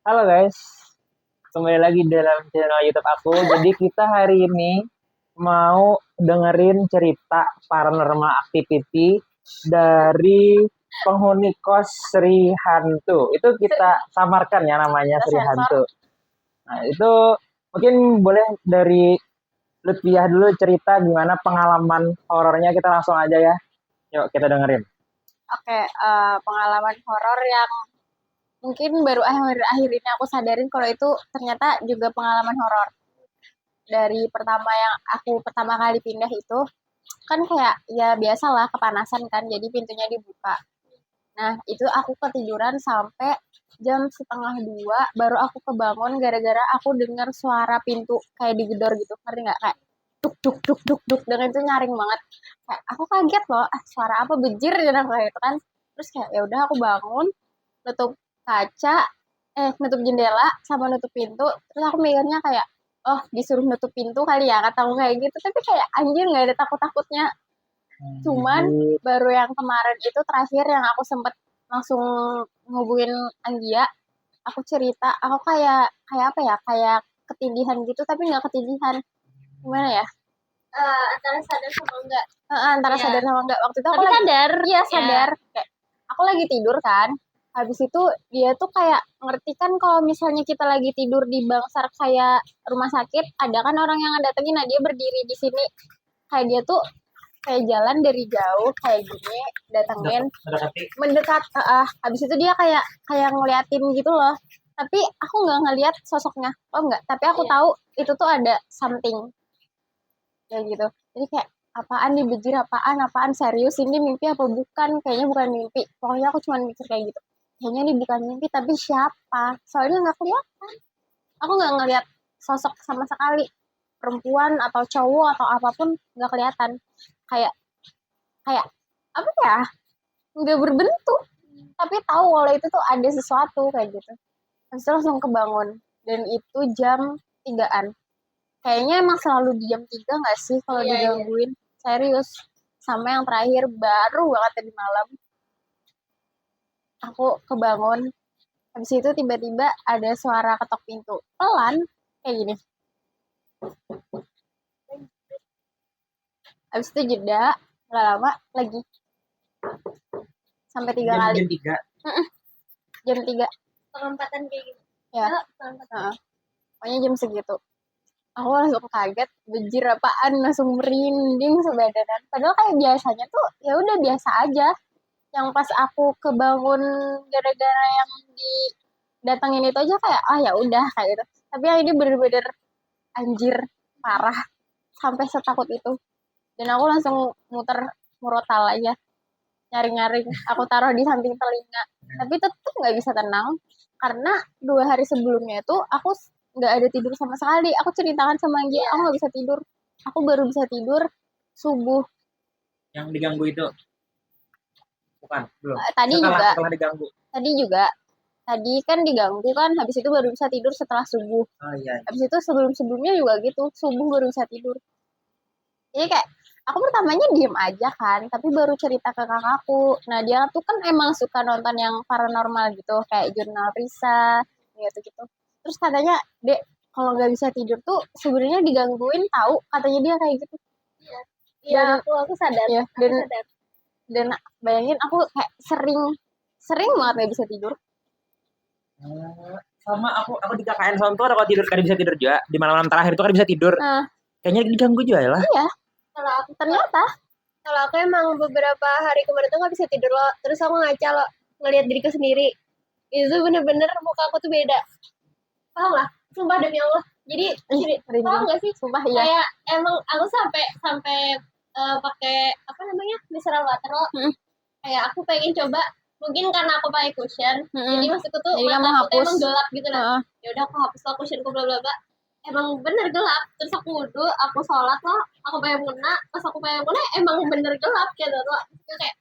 Halo guys, kembali lagi dalam channel YouTube aku. Jadi kita hari ini mau dengerin cerita paranormal activity dari penghuni kos Sri Hantu. Itu kita samarkan ya namanya Kita Sri sensor. Hantu. Nah itu mungkin boleh dari Lutfiah dulu cerita gimana pengalaman horornya, kita langsung aja ya. Yuk kita dengerin. Oke, pengalaman horor yang mungkin baru akhir-akhir ini aku sadarin kalau itu ternyata juga pengalaman horor. Dari pertama kali pindah itu, kan kayak ya biasalah kepanasan kan, jadi pintunya dibuka. Nah, itu aku ketiduran sampai jam setengah dua, baru aku kebangun gara-gara aku dengar suara pintu kayak digedor gitu, ngerti nggak? Kayak duk duk duk duk duk, dengan itu nyaring banget. Kayak aku kaget loh, suara apa bejir gitu kayak itu kan. Terus kayak ya udah aku bangun, nutup kaca, nutup jendela sama nutup pintu. Terus aku mikirnya kayak, oh disuruh nutup pintu kali ya, kataku kayak gitu. Tapi kayak anjir nggak ada takut-takutnya. Cuman baru yang kemarin itu terakhir yang aku sempet langsung ngubungin Anggia, aku cerita, aku kayak kayak apa ya, kayak ketindihan gitu, tapi nggak ketindihan. Gimana ya? Antara sadar sama enggak. Antara sadar sama enggak. Waktu itu aku Tapi lagi sadar. iya sadar. Kayak aku lagi tidur kan. Habis itu dia tuh kayak ngerti kan kalau misalnya kita lagi tidur di bangsar kayak rumah sakit, ada kan orang yang datengin, nah dia berdiri di sini. Kayak dia tuh kayak jalan dari jauh kayak gini, datengin, mendekat. Habis itu dia kayak kayak ngeliatin gitu loh. Tapi aku nggak ngeliat sosoknya, oh enggak. Tapi aku tahu itu tuh ada something kayak gitu. Jadi kayak apaan nih bejir, apaan serius ini mimpi apa bukan, kayaknya bukan mimpi, pokoknya aku cuma mikir kayak gitu, kayaknya ini bukan mimpi tapi siapa, soalnya nggak kelihatan, aku nggak ngeliat sosok sama sekali, perempuan atau cowok atau apapun nggak kelihatan, kayak kayak apa ya, nggak berbentuk, tapi tahu kalau itu tuh ada sesuatu kayak gitu. Terus langsung kebangun, dan itu jam 3-an. Kayaknya emang selalu di jam 3 nggak sih kalau digangguin? Serius. Sama yang terakhir baru banget tadi malam. Aku kebangun. Habis itu tiba-tiba ada suara ketok pintu. Pelan. Kayak gini. Habis itu jeda. Nggak lama lagi. Sampai 3 kali. Jam 3. Jam 3. Penempatan kayak gitu. Ya. Pokoknya jam segitu. Aku langsung kaget, bejir apaan, langsung merinding sebadanan. Padahal kayak biasanya tuh ya udah biasa aja. Yang pas aku kebangun gara-gara yang didatengin itu aja kayak ah ya udah kayak gitu. Tapi yang ini bener-bener anjir parah sampai setakut itu. Dan aku langsung muter murotal aja, nyaring-nyaring. Aku taruh di samping telinga. Tapi tetap nggak bisa tenang karena 2 hari sebelumnya itu aku nggak ada tidur sama sekali. Aku ceritakan sama Anggi, aku nggak bisa tidur. Aku baru bisa tidur subuh. Yang diganggu itu bukan belum. Tadi juga. Setelah diganggu. Tadi juga. Tadi kan diganggu kan, habis itu baru bisa tidur setelah subuh. Oh iya. Habis itu sebelum-sebelumnya juga gitu, subuh baru bisa tidur. Jadi kayak aku pertamanya diem aja kan, tapi baru cerita ke kakakku. Nah dia tuh kan emang suka nonton yang paranormal gitu, kayak jurnal Risa, gitu-gitu. Terus katanya, Dek, kalau nggak bisa tidur tuh sebenarnya digangguin tahu, katanya dia kayak gitu. Iya, aku sadar. Ya, Aku sadar. dan bayangin aku kayak sering banget nggak bisa tidur. Sama aku di KKN Sonto ada kalau tidur kan bisa tidur juga di malam-malam terakhir itu kan bisa tidur. Nah, kayaknya diganggu juga ya lah. Iya. Kalau aku Ternyata emang beberapa hari kemarin tuh nggak bisa tidur loh. Terus aku ngaca loh, ngeliat diriku sendiri. Itu bener-bener muka aku tuh beda. Paham lah? Sumpah demi Allah. Jadi paham nggak sih? Sumpah iya. Kayak emang aku sampai pakai apa namanya mineral water loh. Kayak aku pengen coba, mungkin karena aku pakai cushion, jadi maksudku tuh jadi mata aku tuh hapus. emang gelap gitu lah. Ya udah aku hapus lah cushionku bla bla bla. Emang bener gelap. Terus aku wudhu, aku sholat loh, aku pengen muna, pas aku pengen muna emang bener gelap gitu loh. Itu kayak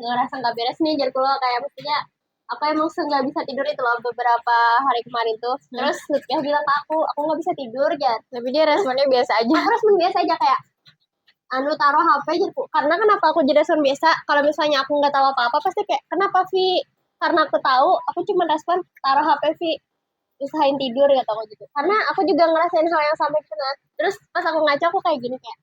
ngerasa nggak beres nih jadiku loh, kayak maksudnya apa emang nggak bisa tidur itu loh beberapa hari kemarin tuh. Terus Lutfiah bilang ke aku nggak bisa tidur ya. Tapi dia responnya biasa aja. Aku respon biasa aja kayak taruh HP gitu. Karena kenapa aku jadi respon biasa? Kalau misalnya aku nggak tahu apa-apa pasti kayak kenapa Vi? Karena aku tahu, aku cuma respon taruh HP Vi. usahain tidur kata aku gitu. Karena aku juga ngerasain hal yang sama gitu nah. Terus pas aku ngaca aku kayak gini kayak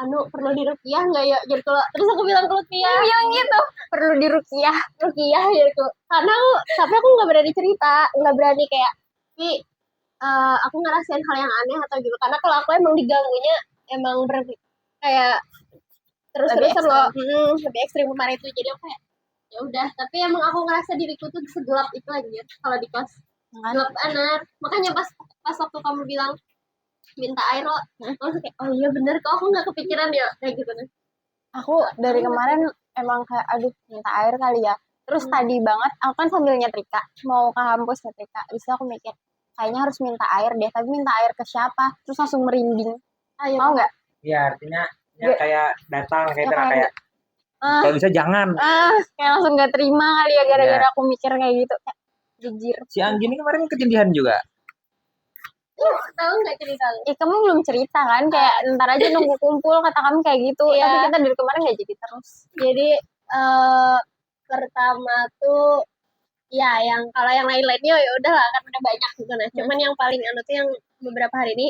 perlu diruqyah nggak ya jadi kalau terus aku bilang ke Lutfi ya Bilang gitu, perlu diruqyah. ruqyah gitu karena tapi aku nggak berani cerita nggak berani kayak tapi aku ngerasain hal yang aneh atau gitu karena kalau aku emang diganggunya emang kayak terus-terusan loh lebih ekstrim kemarin itu jadi aku kayak ya udah tapi emang aku ngerasa diriku tuh segelap itu aja kalau di kos gelap banget makanya pas waktu kamu bilang minta air loh aku kayak oh iya bener kok aku nggak kepikiran ya kayak gitu nih Aku dari kemarin emang kayak aduh minta air kali ya. Terus tadi banget aku kan sambil nyetrika mau ke kampus nyetrika. Terus aku mikir kayaknya harus minta air deh. Tapi minta air ke siapa? Terus langsung merinding. ayo Mau nggak? Iya, artinya ya Ge- kayak datang kayak Ya itu lah, kayak kayak ah kalau bisa jangan. kayak langsung gak terima kali ya gara-gara aku mikir kayak gitu. Kayak jujur. Si Anggi ini kemarin ketindihan juga. tahu nggak cerita lu Kamu belum cerita kan? Kayak ntar aja nunggu kumpul kata kamu kayak gitu. Iya. Tapi kita dari kemarin gak jadi terus. jadi pertama tuh ya yang kalau yang lain-lainnya ya udah lah kan udah banyak gitu nah cuman yang paling anu tuh yang beberapa hari ini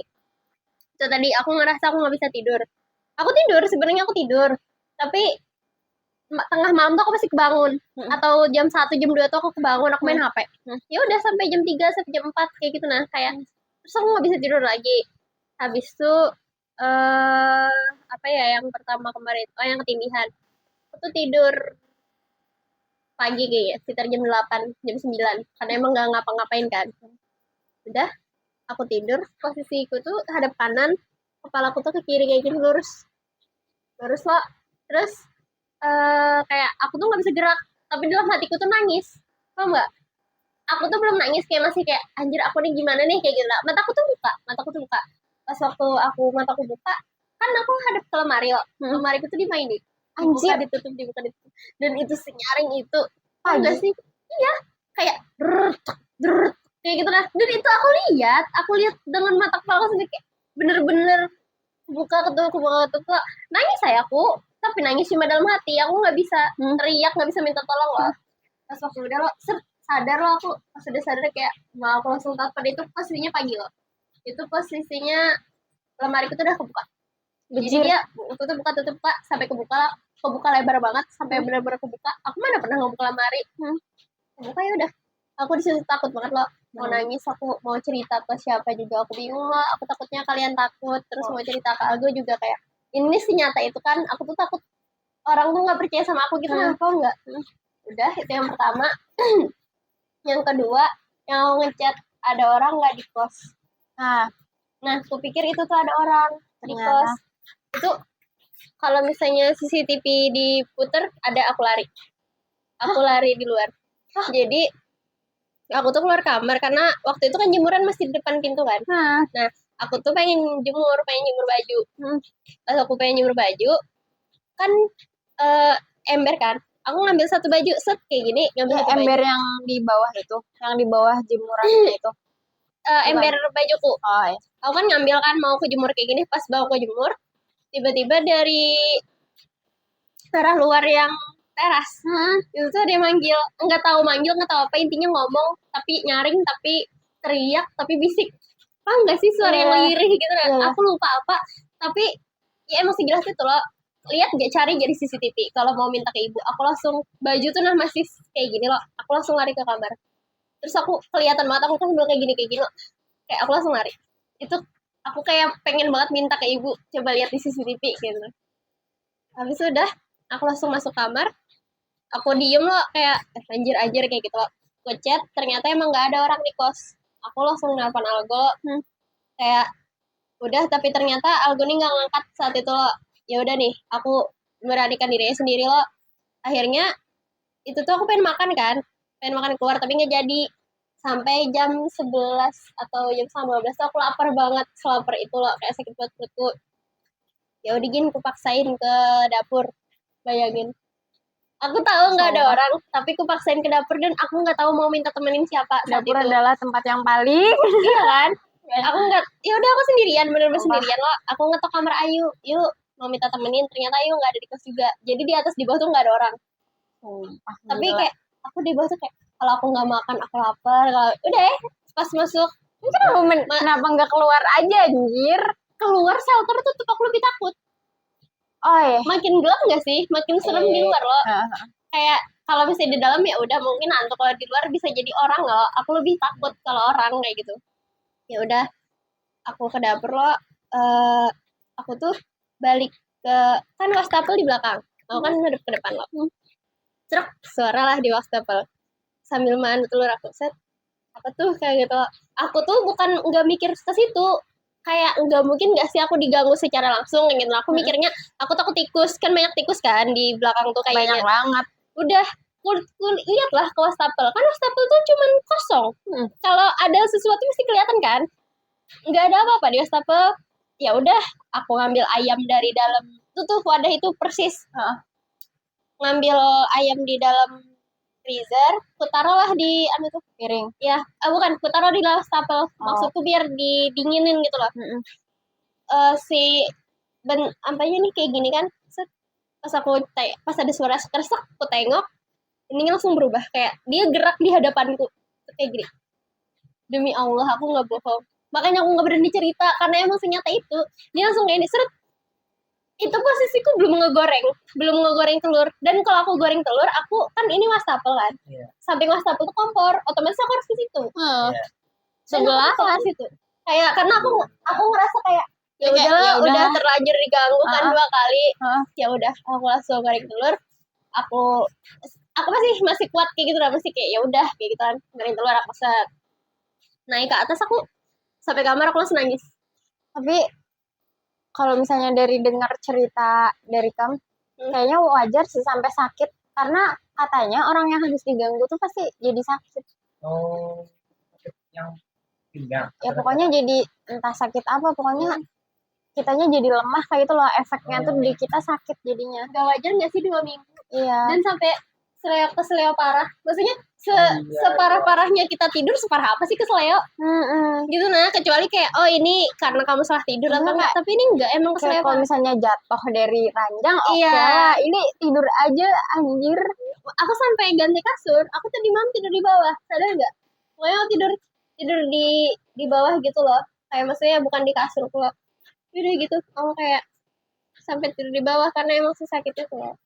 itu tadi aku ngerasa aku nggak bisa tidur aku tidur sebenarnya aku tidur tapi tengah malam tuh aku pasti kebangun atau jam 1 jam 2 tuh aku kebangun aku main HP ya udah sampai jam 3 sampai jam 4 kayak gitu nah kayak terus aku nggak bisa tidur lagi habis itu apa ya yang pertama kemarin yang ketindihan aku tuh tidur pagi kayaknya sekitar jam 8 jam 9 karena emang nggak ngapa-ngapain kan udah aku tidur posisiku tuh hadap kanan kepalaku tuh ke kiri kayak gini lurus lurus loh terus kayak aku tuh nggak bisa gerak tapi dalam hatiku tuh nangis tau nggak aku tuh belum nangis kayak masih kayak anjir aku nih gimana nih kayak gitu lah mataku tuh buka pas waktu mataku buka kan aku hadap ke lemari loh lemariku tuh dimainin Anjir. dibuka ditutup dan itu senyaring itu tau nggak sih iya kayak drrrt, kayak gitu lah dan itu aku lihat dengan mata kepala sendiri kayak bener-bener buka ketutup nangis saya aku tapi nangis cuma dalam hati aku nggak bisa teriak nggak bisa minta tolong loh pas waktu udah lo sadar lo aku pas udah sadar kayak mau aku langsung telepon itu posisinya pagi loh itu posisinya lemariku tuh udah kebuka jadi dia tutup buka sampai kebuka lebar banget sampai benar-benar kebuka aku mana pernah ngebuka lemari kebuka ya udah aku di situ takut banget loh mau nangis aku mau cerita ke siapa juga aku bingung loh aku takutnya kalian takut terus mau cerita ke Algo juga kayak ini sih nyata itu kan aku tuh takut orang tuh nggak percaya sama aku gitu apa enggak udah itu yang pertama yang kedua yang aku ngechat ada orang nggak di kos nah aku pikir itu tuh ada orang di kos itu kalau misalnya CCTV diputer ada aku lari di luar jadi aku tuh keluar kamar karena waktu itu kan jemuran masih di depan pintu kan nah aku tuh pengen jemur baju pas aku pengen jemur baju kan ember kan aku ngambil satu baju set kayak gini ngambil satu ember baju. yang di bawah itu yang di bawah jemurannya itu ember bajuku iya. aku kan ngambil kan mau aku jemur kayak gini pas bawa aku jemur tiba-tiba dari arah luar yang teras itu tuh dia manggil nggak tahu apa intinya ngomong tapi nyaring tapi teriak tapi bisik enggak sih suara yang lirih gitu kan aku lupa apa tapi ya emang sejelas itu loh lihat gak cari jadi CCTV kalau mau minta ke ibu aku langsung baju tuh masih kayak gini loh aku langsung lari ke kamar terus aku kelihatan banget aku kan belum kayak gini loh kayak aku langsung lari itu aku kayak pengen banget minta ke ibu coba lihat di CCTV gitu habis udah aku langsung masuk kamar aku diem loh kayak anjir kayak gitu loh gue chat ternyata emang nggak ada orang di kos aku langsung nelpon Algo kayak udah tapi ternyata Algo nih nggak ngangkat saat itu loh ya udah nih aku beranikan dirinya sendiri loh akhirnya itu tuh aku pengen makan keluar tapi nggak jadi sampai jam 11 atau jam 12 tuh aku lapar banget selapar itu loh kayak sakit buat perutku ya udah gini aku paksain ke dapur bayangin aku tahu nggak ada orang tapi aku paksain ke dapur dan aku nggak tahu mau minta temenin siapa saat dapur itu adalah tempat yang paling iya kan aku nggak ya udah aku sendirian bener-bener sendirian loh aku ngetok kamar Ayu yuk mau minta temenin ternyata Ayu nggak ada di kos juga jadi di atas di bawah tuh nggak ada orang tapi kayak aku di bawah tuh kayak kalau aku nggak makan aku lapar kalau udah pas masuk Kenapa nggak keluar aja anjir? keluar shelter tutup aku lebih takut. Oh iya. Makin gelap nggak sih? Makin serem di luar loh. Heeh. Kayak kalau misalnya di dalam ya udah mungkin hantu, kalau di luar bisa jadi orang loh. Aku lebih takut kalau orang kayak gitu. Ya udah, aku ke dapur loh. Aku tuh balik ke, kan wastafel di belakang. Aku kan ngadep ke depan loh. Cerek, suara lah di wastafel. Sambil makan telur aku set. Apa tuh kayak gitu. Aku tuh bukan nggak mikir ke situ. Kayak nggak mungkin nggak sih aku diganggu secara langsung kayak gitu. Aku mikirnya aku takut tikus, kan banyak tikus kan di belakang tuh kayaknya. Banyak banget. Udah lihatlah ke wastafel, kan wastafel tuh cuman kosong. Kalau ada sesuatu mesti kelihatan kan, nggak ada apa-apa di wastafel. Ya udah, aku ngambil ayam dari dalam tuh wadah itu persis. Ngambil ayam di dalam freezer, kutaruhlah di tuh Piring. ya, bukan, kutaruh di wastafel. Maksudku biar didinginin gitu loh. Apa nih kayak gini kan, pas ada suara keresek, aku tengok, ini langsung berubah, kayak dia gerak di hadapanku kayak gini. Demi Allah aku nggak bohong, makanya aku nggak berani cerita karena emang senyata itu. Dia langsung kayak ini seret. Itu posisiku belum ngegoreng telur, dan kalau aku goreng telur, aku kan ini wastafel kan, samping wastafel tuh kompor, otomatis aku harus ke situ. Sebelah ke situ, kayak karena aku ngerasa kayak ya udah terlanjur diganggu kan 2 kali. Ya udah, aku langsung goreng telur. Aku masih kuat kayak gitu lah, masih kayak ya udah kayak gitu kan, goreng telur. Aku naik ke atas, aku sampai kamar aku langsung nangis. Tapi kalau misalnya dari dengar cerita dari kamu, kayaknya wajar sih sampai sakit, karena katanya orang yang habis diganggu tuh pasti jadi sakit. Oh, yang pinggang. Ya pokoknya jadi entah sakit apa, pokoknya kitanya jadi lemah kayak gitu loh, efeknya tuh di kita sakit jadinya. Gak wajar nggak sih 2 minggu? Iya. Dan sampai keseleo parah. Maksudnya separah-parahnya kita tidur, separah apa sih keseleo? Gitu nah, kecuali kayak ini karena kamu salah tidur atau enggak. Tapi ini enggak, emang keseleo. Kalau misalnya jatuh dari ranjang, oke lah. Ini tidur aja anjir. Aku sampai ganti kasur. Aku tadi malam tidur di bawah, sadar nggak? Pokoknya aku tidur di bawah gitu loh. Kayak maksudnya bukan di kasur loh. Udah gitu, aku kayak sampai tidur di bawah karena emang sesakit itu loh.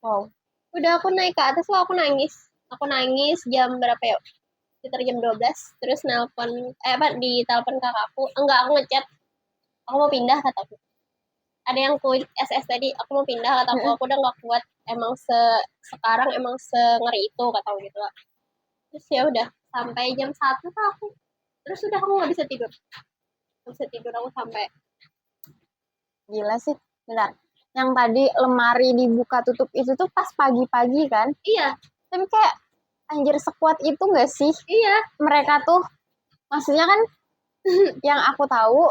Udah, aku naik ke atas loh, aku nangis jam berapa ya? Sekitar jam 12, terus ditelepon kakakku. Enggak, aku ngechat. Aku mau pindah, kataku. Ada yang SS tadi, aku mau pindah, kataku. Aku udah gak kuat. Emang sekarang emang sengeri itu, kataku gitu lah. Terus ya udah, sampai jam 1 tuh aku. Terus udah aku gak bisa tidur. Gak bisa tidur aku sampai. Gila sih, bentar. Yang tadi lemari dibuka tutup itu tuh pas pagi-pagi kan? Iya. Tapi kayak anjir, sekuat itu gak sih? Iya. Mereka tuh, maksudnya kan yang aku tahu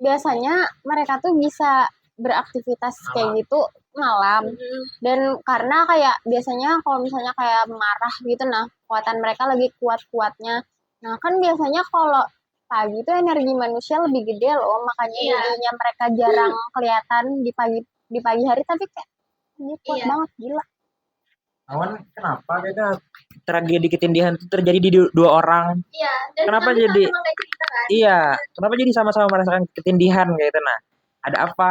biasanya mereka tuh bisa beraktivitas kayak gitu malam. Dan karena kayak biasanya kalau misalnya kayak marah gitu, nah kekuatan mereka lagi kuat-kuatnya. Nah kan biasanya kalau pagi tuh energi manusia lebih gede loh, makanya jadinya mereka jarang kelihatan di pagi hari, tapi kayak ini kuat banget, gila. Awan, kenapa kayaknya tragedi ketindihan itu terjadi di 2 orang? Iya. Dan kenapa jadi? Cerita, kan? Iya. Kenapa jadi sama-sama merasakan ketindihan kayak itu? Nah, ada apa?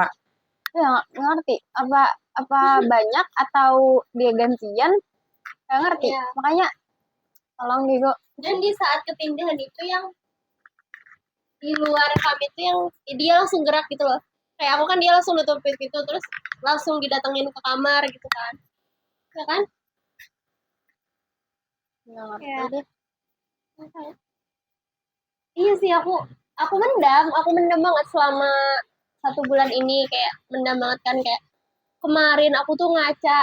Ya nggak ngerti. Apa banyak atau dia gantian? Nggak ngerti. Makanya tolong Diego. Dan di saat ketindihan itu yang di luar kami itu yang dia langsung gerak gitu loh. Kayak aku kan, dia langsung nutup pintu, terus langsung didatengin ke kamar gitu kan. Ya kan? Nggak ngerti deh. Iya sih, aku mendam banget selama 1 bulan ini, kayak mendam banget kan. Kayak kemarin aku tuh ngaca,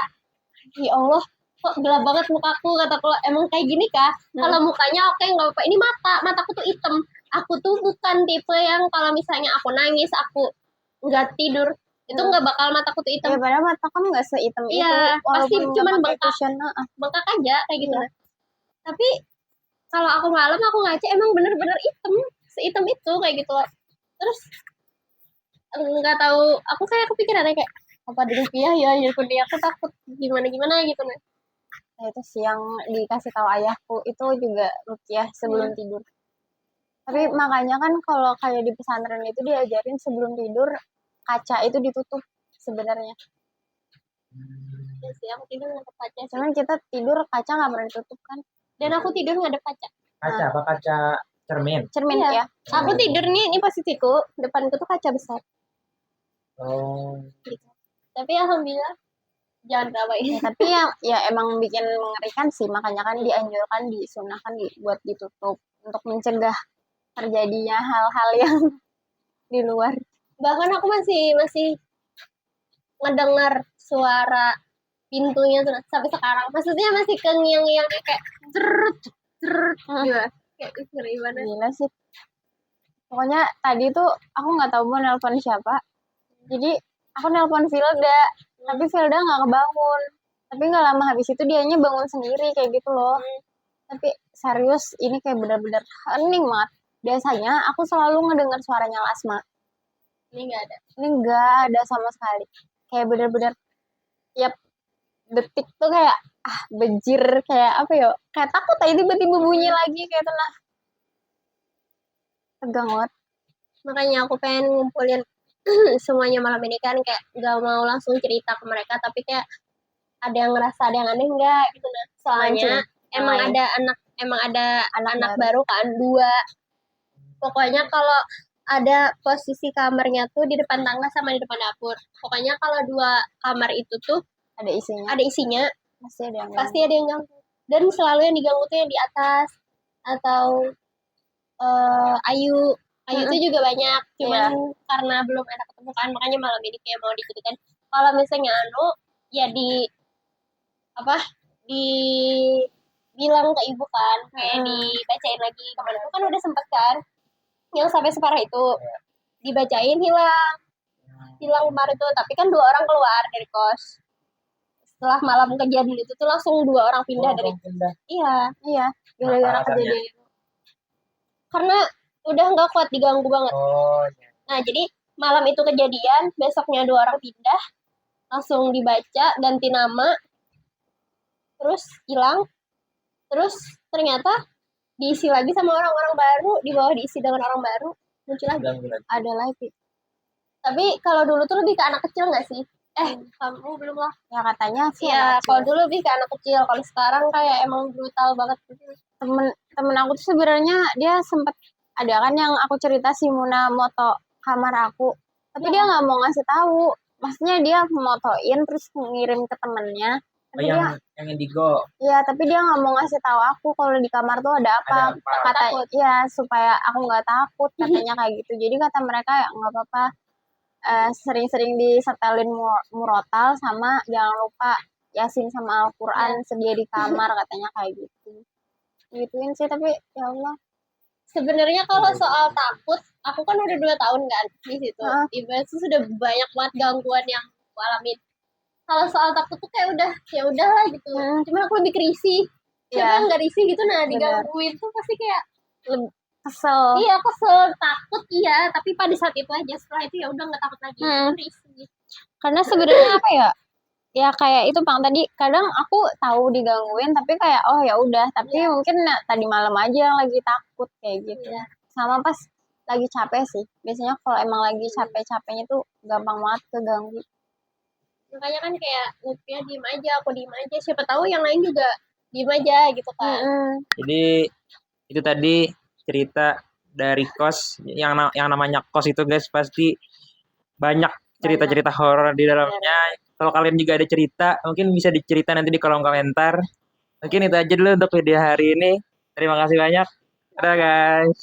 ya Allah kok gelap banget mukaku, kataku, emang kayak gini kah? Kalau mukanya oke nggak apa-apa, ini mataku tuh hitam. Aku tuh bukan tipe yang kalau misalnya aku nangis, aku nggak tidur, itu nggak bakal mataku tuh hitam. Ya padahal mata kamu nggak sehitam itu. Iya, pasti cuman bengkak aja kayak gitu. Tapi kalau aku malam aku ngaca, emang bener-bener hitam, sehitam itu kayak gitu. Terus nggak tahu, aku kayak kepikiran kayak apa di rupiah ya kuliah, aku takut gimana gitu. Nah itu sih yang dikasih tahu ayahku, itu juga rupiah sebelum tidur. Tapi makanya kan kalau kayak di pesantren itu diajarin sebelum tidur kaca itu ditutup sebenarnya. Ya sih, aku tidur ngadep kaca sih. Cuman kita tidur kaca nggak pernah ditutup kan? Dan aku tidur ngadep kaca. Kaca apa kaca cermin? Cermin Iya. ya. Aku tidur nih, ini posisiku, depanku tuh kaca besar. Oh, Gitu. Tapi alhamdulillah jangan rawain. Ya, tapi ya emang bikin mengerikan sih, makanya kan dianjurkan, disunahkan buat ditutup untuk mencegah terjadinya hal-hal yang di luar. Bahkan aku masih ngedengar suara pintunya tuh sampai sekarang. Maksudnya masih kengiang-ngiang kayak jerut jerut gitu. Kayak ngeri banget. Gila sih. Pokoknya tadi tuh aku nggak tahu mau nelpon siapa. Jadi aku nelpon Vilda, tapi Vilda nggak kebangun. Tapi nggak lama habis itu dianya bangun sendiri kayak gitu loh. Tapi serius ini kayak benar-benar hening banget. Biasanya aku selalu ngedengar suaranya Lasma. Ini nggak ada. Ini nggak ada sama sekali. Kayak benar-benar tiap detik tuh kayak bejir, kayak apa ya? Kayak takut aja tiba-tiba bunyi lagi kayak tenang. Tegang banget. Makanya aku pengen ngumpulin semuanya malam ini kan, kayak nggak mau langsung cerita ke mereka, tapi kayak ada yang ngerasa ada yang aneh enggak gitu. Nah, soalnya emang ada anak baru kan, 2. Pokoknya kalau ada posisi kamarnya tuh di depan tangga sama di depan dapur. Pokoknya kalau 2 kamar itu tuh Ada isinya. ada isinya, Pasti ada yang ganggu. Dan selalu yang diganggu tuh yang di atas atau Ayu tuh juga banyak, cuman karena belum ada ketemu kan, makanya malam ini kayak mau diceritain. Kalau misalnya ya dibilang ke ibu kan, kayak dibacain lagi. Kemarin itu kan udah sempet kan yang sampai separah itu dibacain, hilang kemarin itu. Tapi kan 2 orang keluar dari kos setelah malam kejadian itu tuh, langsung 2 orang pindah dari iya gara-gara kejadian itu, karena udah nggak kuat, diganggu banget. oh, Nah, jadi malam itu kejadian, besoknya 2 orang pindah, langsung dibaca, ganti nama, terus hilang, terus ternyata diisi lagi sama orang-orang baru, di bawah diisi dengan orang baru, muncul lagi. ada lagi. Tapi kalau dulu tuh lebih ke anak kecil nggak sih? Kamu belum lah. Ya katanya sih. Iya, kalau dulu lebih ke anak kecil, kalau sekarang kayak emang brutal banget gitu. Temen aku tuh sebenarnya dia sempet ada kan yang aku cerita si Muna moto kamar aku, tapi dia nggak mau ngasih tahu. Maksudnya dia motoin terus ngirim ke temennya. Tapi yang indigo. Iya, tapi dia nggak mau ngasih tahu aku kalau di kamar tuh ada apa. Kata ya supaya aku nggak takut, katanya kayak gitu. Jadi kata mereka ya nggak apa-apa. Sering-sering disetelin murotal sama jangan lupa Yasin sama Al-Quran sedia di kamar, katanya kayak gitu. Gituin sih, tapi ya Allah. Sebenarnya kalau soal takut, aku kan udah 2 tahun kan di situ. Ibaratnya sudah banyak banget gangguan yang aku alamin. Kalau soal takut tuh kayak ya udahlah gitu. Cuma aku lebih risih. Siapa yang nggak risih gitu, nah digangguin tuh pasti kayak kesel. Iya, kesel, takut iya, tapi pada saat itu aja. Setelah itu ya udah nggak takut lagi, risih. Karena sebenarnya apa ya? Ya kayak itu Bang, tadi kadang aku tahu digangguin tapi kayak oh ya udah, tapi mungkin tadi malam aja yang lagi takut kayak gitu. Sama pas lagi capek sih. Biasanya kalau emang lagi capek-capeknya tuh gampang banget keganggu. Makanya kan kayak Lutfia diem aja, aku diem aja. Siapa tahu yang lain juga diem aja gitu kan. Jadi itu tadi cerita dari kos, yang namanya kos itu guys pasti banyak cerita-cerita horor di dalamnya. Kalau kalian juga ada cerita, mungkin bisa dicerita nanti di kolom komentar. Mungkin itu aja dulu untuk video hari ini. Terima kasih banyak. Dadah guys.